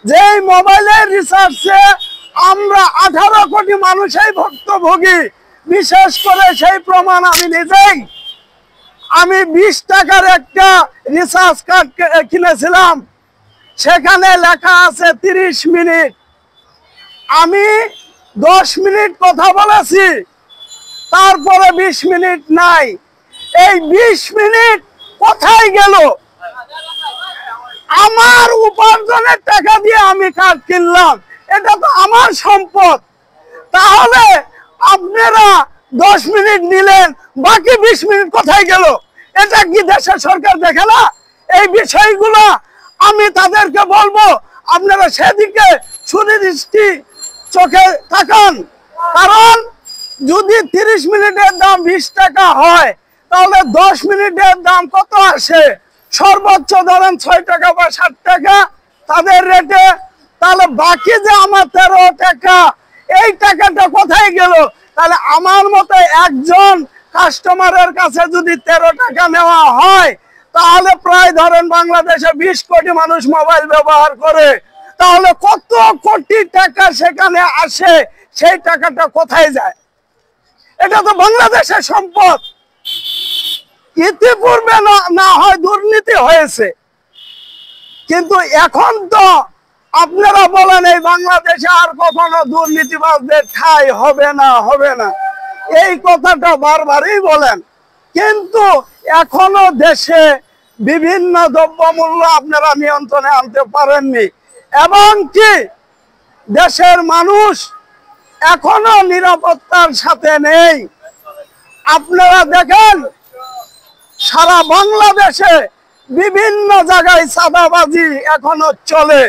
যে মোবাইলের রিচার্জে আমরা 18 কোটি মানুষই ভুক্তভোগী। বিশেষ করে সেই প্রমাণ আমি নিজেই। আমি 20 টাকার একটা রিচার্জ কার্ড কিনেছিলাম, সেখানে লেখা আছে 30 মিনিট। আমি 10 মিনিট কথা বলেছি, তারপরে 20 মিনিট নাই। এই 20 মিনিট কোথায় গেল? আমার উপার্জনের টাকা দিয়ে আমি কার্ড কিনলাম, এটা তো আমার সম্পদ। তাহলে আপনারা 10 মিনিট নিলেন, বাকি 20 মিনিট কোথায় গেল? এটা কি দেশের সরকার দেখে না? এই বিষয়গুলো আমি তাদেরকে বলবো, আপনারা সেদিকে সুদৃষ্টি চোখে তাকান। কারণ যদি 30 মিনিটের দাম 20 টাকা হয়, তাহলে 10 মিনিটের দাম কত আসে? সর্বোচ্চ ধরেন 6 টাকা বা 7 টাকা তাদের রেটে। তাহলে বাকি যে আমার 13 টাকা, এই টাকাটা কোথায় গেল? তাহলে আমার মতো একজন কাস্টমারের কাছে যদি 13 টাকা নেওয়া হয়, তাহলে প্রায় ধরেন বাংলাদেশে 20 কোটি মানুষ মোবাইল ব্যবহার করে। তাহলে কত কোটি টাকা সেখানে আসে, সেই টাকাটা কোথায় যায়? এটা তো বাংলাদেশের সম্পদ। ইতিপূর্বে না হয় দুর্নীতি হয়েছে, কিন্তু এখন তো আপনারা বলেন এই বাংলাদেশে আর কখনো দুর্নীতিবাজদের ঠাঁই হবে না, হবে না, এই কথাটা বারবারই বলেন। কিন্তু এখনো দেশে বিভিন্ন দ্রব্যমূল্য আপনারা নিয়ন্ত্রণে আনতে পারেননি, এবং কি দেশের মানুষ এখনো নিরাপত্তার সাথে নেই। আপনারা দেখেন সারা বাংলাদেশে বিভিন্ন জায়গায় চাঁদাবাজি এখনো চলে।